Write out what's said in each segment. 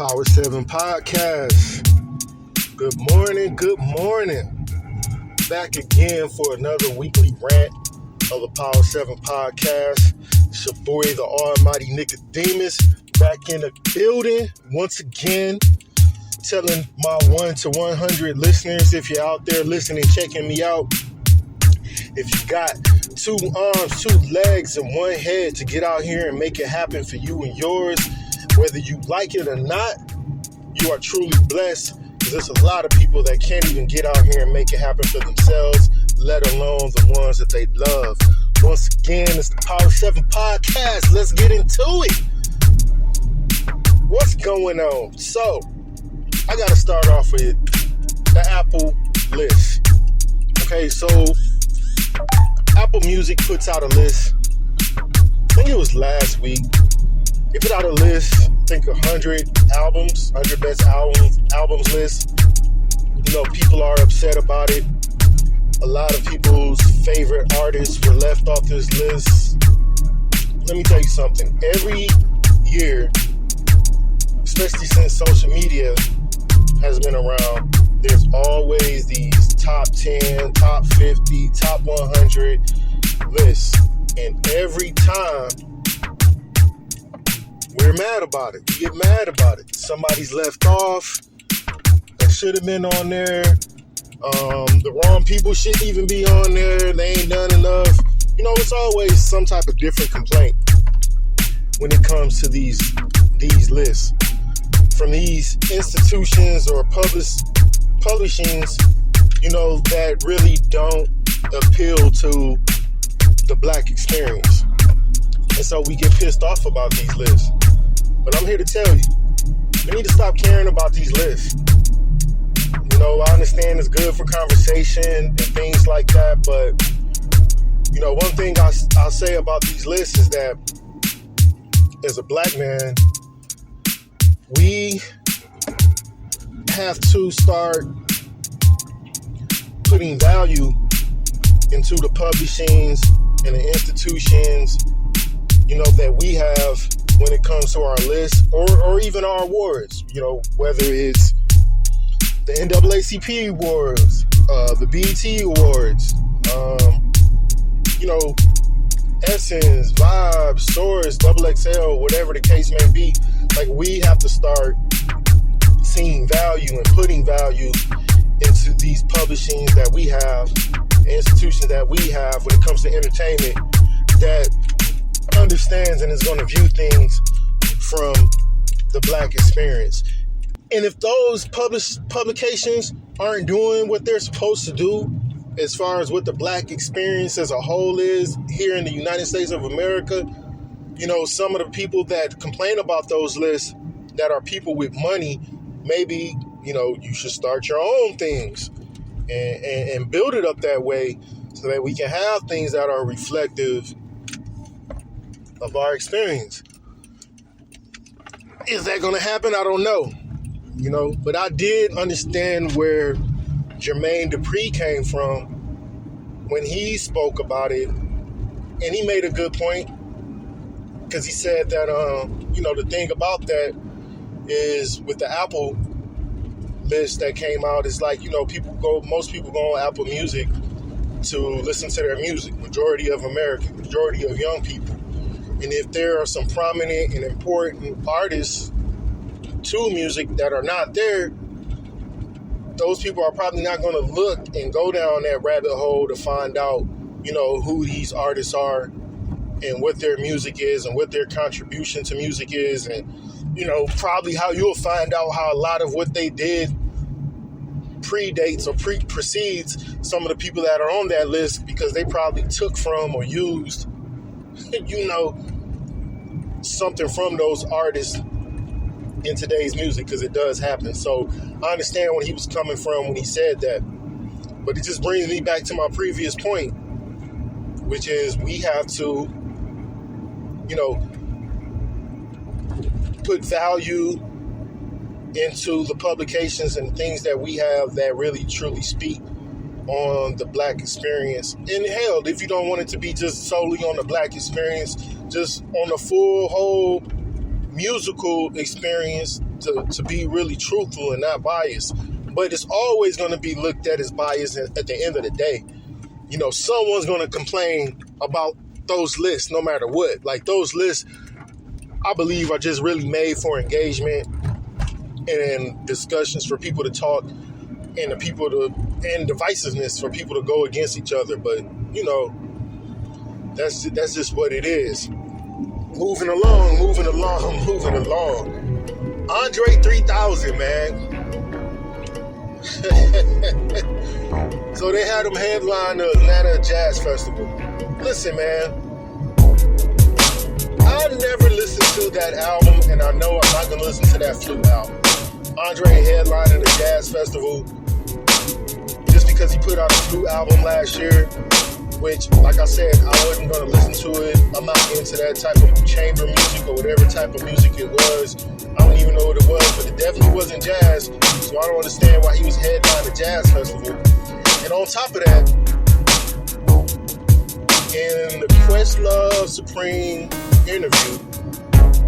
Power 7 Podcast. Good morning. Back again for another weekly rant of the Power 7 Podcast. It's your boy, the Almighty Nicodemus, back in the building once again, telling my 1 to 100 listeners, if you're out there listening, checking me out, if you got 2 arms, 2 legs, and 1 head to get out here and make it happen for you and yours, whether you like it or not, you are truly blessed, because there's a lot of people that can't even get out here and make it happen for themselves, let alone the ones that they love. Once again, it's the Power 7 Podcast. Let's get into it. What's going on? So, I got to start off with the Apple list. Okay, so Apple Music puts out a list. I think it was last week. They put out a list, I think 100 albums, 100 best albums list. You know, people are upset about it. A lot of people's favorite artists were left off this list. Let me tell you something. Every year, especially since social media has been around, there's always these top 10, top 50, top 100 lists. And every time, we're mad about it. We get mad about it. Somebody's left off that should have been on there. The wrong people shouldn't even be on there. They ain't done enough. You know, it's always some type of different complaint when it comes to these lists. From these institutions or publishings, you know, that really don't appeal to the black experience. And so we get pissed off about these lists. But I'm here to tell you, we need to stop caring about these lists. You know, I understand it's good for conversation and things like that, but, you know, one thing I'll say about these lists is that as a black man, we have to start putting value into the publishings and the institutions, you know, that we have when it comes to our list or even our awards, you know, whether it's the NAACP awards, the BET awards, you know, Essence, Vibes, Source, XXL, whatever the case may be. Like, we have to start seeing value and putting value into these publishings that we have, institutions that we have when it comes to entertainment, that understands and is going to view things from the black experience. And if those publications aren't doing what they're supposed to do as far as what the black experience as a whole is here in the United States of America, you know, some of the people that complain about those lists that are people with money, maybe, you know, you should start your own things and build it up that way so that we can have things that are reflective of our experience. Is that going to happen? I don't know. You know, but I did understand where Jermaine Dupri came from when he spoke about it. And he made a good point, because he said that, you know, the thing about that is with the Apple list that came out, is like, you know, most people go on Apple Music to listen to their music, majority of Americans, majority of young people. And if there are some prominent and important artists to music that are not there, those people are probably not going to look and go down that rabbit hole to find out, you know, who these artists are and what their music is and what their contribution to music is. And, you know, probably how you'll find out how a lot of what they did predates or precedes some of the people that are on that list, because they probably took from or used, you know, something from those artists in today's music, because it does happen. So I understand where he was coming from when he said that. But it just brings me back to my previous point, which is we have to, you know, put value into the publications and things that we have that really truly speak on the black experience. And hell, if you don't want it to be just solely on the black experience, just on the full whole musical experience, to be really truthful and not biased. But it's always going to be looked at as biased at the end of the day. You know, someone's going to complain about those lists no matter what. Like, those lists, I believe, are just really made for engagement and discussions for people to talk and and divisiveness for people to go against each other. But, you know, that's just what it is. Moving along. Andre 3000, man. So they had him headline the Atlanta Jazz Festival. Listen, man, I never listened to that album, and I know I'm not going to listen to that Flute album. Andre headlining the Jazz Festival just because he put out a Flute album last year, which, like I said, I wasn't going to listen to it. I'm not into that type of chamber music or whatever type of music it was. I don't even know what it was, but it definitely wasn't jazz, so I don't understand why he was headlining the Jazz Festival. And on top of that, in the Questlove Supreme interview,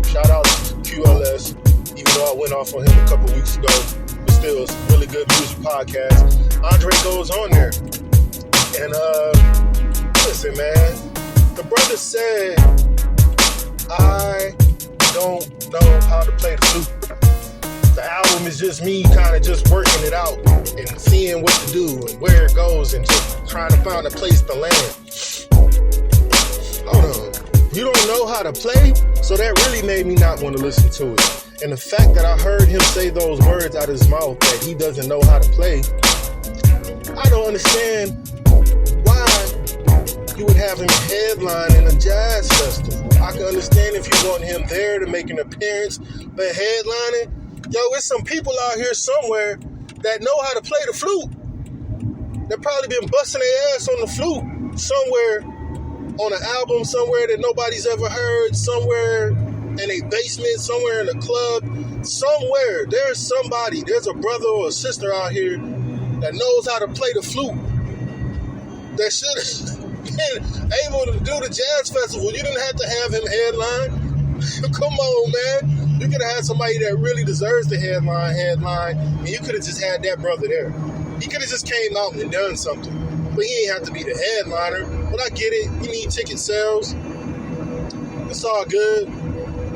shout out to QLS, even though I went off on him a couple weeks ago, but still, it's a really good music podcast. Andre goes on there, and listen, man, the brother said, I don't know how to play the flute. The album is just me kind of just working it out and seeing what to do and where it goes and just trying to find a place to land. Hold on. You don't know how to play? So that really made me not want to listen to it. And the fact that I heard him say those words out of his mouth that he doesn't know how to play, I don't understand why you would have him headline in a jazz festival. I can understand if you want him there to make an appearance, but headlining, yo, there's some people out here somewhere that know how to play the flute. They've probably been busting their ass on the flute somewhere on an album, somewhere that nobody's ever heard, somewhere in a basement, somewhere in a club, somewhere. There's a brother or a sister out here that knows how to play the flute that should have been able to do the jazz festival. You didn't have to have him headline. Come on, man. You could have had somebody that really deserves the headline, and you could have just had that brother there. He could have just came out and done something. But he ain't have to be the headliner. But I get it. You need ticket sales. It's all good.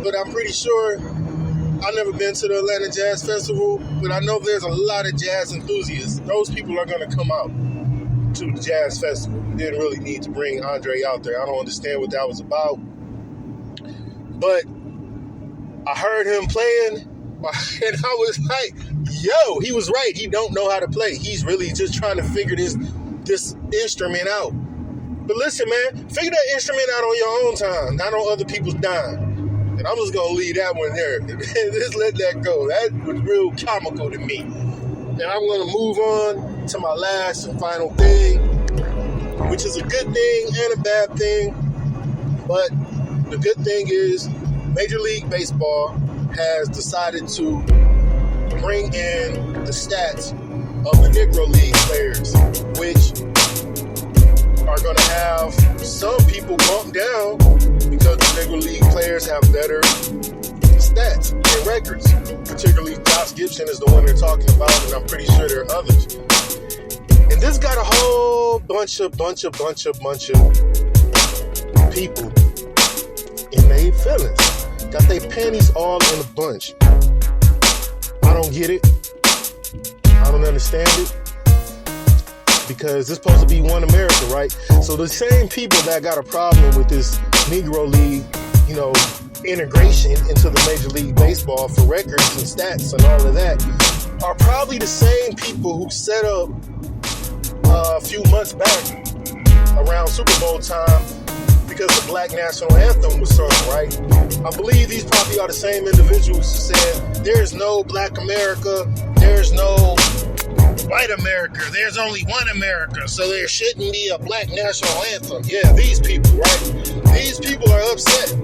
But I'm pretty sure, I've never been to the Atlanta Jazz Festival, but I know there's a lot of jazz enthusiasts. Those people are going to come out to the Jazz Festival. You didn't really need to bring Andre out there. I don't understand what that was about. But I heard him playing, and I was like, yo, he was right. He don't know how to play. He's really just trying to figure this instrument out. But listen, man, figure that instrument out on your own time, not on other people's dime. And I'm just going to leave that one there. Just let that go. That was real comical to me. And I'm going to move on to my last and final thing, which is a good thing and a bad thing. But the good thing is Major League Baseball has decided to bring in the stats of the Negro League players, which are going to have some people bumped down because the Negro League players have better stats and records. Particularly Josh Gibson is the one they're talking about, and I'm pretty sure there are others. And this got a whole bunch of people in their feelings. Got their panties all in a bunch. I don't get it. I don't understand it. Because it's supposed to be one America, right? So the same people that got a problem with this Negro League, integration into the Major League Baseball for records and stats and all of that are probably the same people who set up a few months back around Super Bowl time because the Black National Anthem was sung, right? I believe these probably are the same individuals who said, there's no Black America, there's no white America, there's only one America, so there shouldn't be a Black National Anthem. Yeah, these people, right? These people are upset.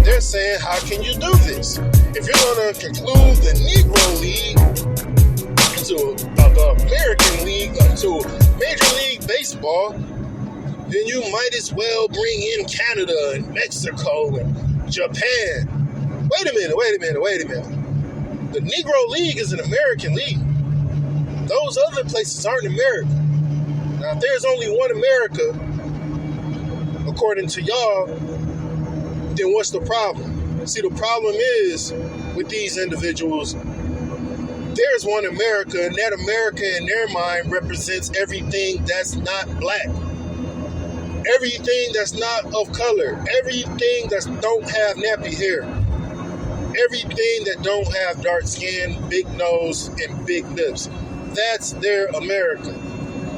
They're saying, how can you do this? If you're going to conclude the Negro League into the American League, into Major League Baseball, then you might as well bring in Canada and Mexico and Japan. Wait a minute. The Negro League is an American league. Those other places aren't America. Now, if there's only one America, according to y'all, then what's the problem? See, the problem is with these individuals, there's one America, and that America in their mind represents everything that's not black, everything that's not of color, everything that don't have nappy hair, everything that don't have dark skin, big nose, and big lips. That's their America,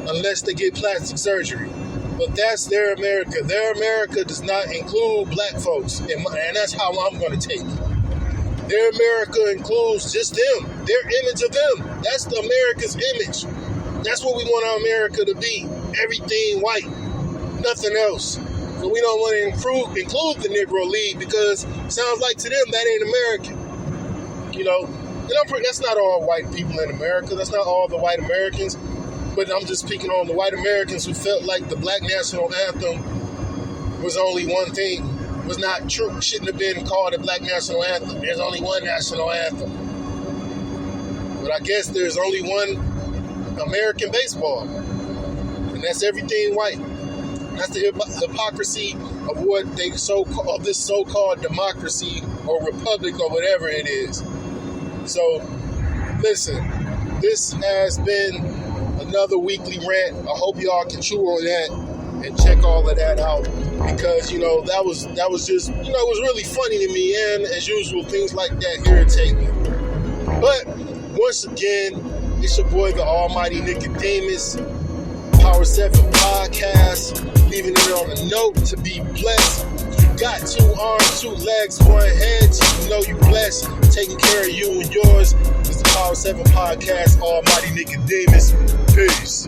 unless they get plastic surgery. But that's their America. Their America does not include black folks, and that's how I'm going to take it. Their America includes just them, their image of them. That's the America's image. That's what we want our America to be. Everything white, nothing else. So we don't want to include the Negro League because it sounds like to them that ain't American. You know, and that's not all white people in America. That's not all the white Americans. But I'm just speaking on the white Americans who felt like the black national anthem was only one thing. Was not true, shouldn't have been called a black national anthem. There's only one national anthem. But I guess there's only one American baseball. And that's everything white. That's the hypocrisy of what they of this so-called democracy or republic or whatever it is. So, listen, this has been another weekly rant. I hope y'all can chew on that and check all of that out. Because, that was just, it was really funny to me. And as usual, things like that irritate me. But once again, it's your boy, the Almighty Nicodemus, Power 7 Podcast, leaving it on a note to be blessed. You got 2 arms, 2 legs, 1 head, so you know you blessed. Taking care of you and yours. It's the Power 7 Podcast, Almighty Nicodemus. Peace.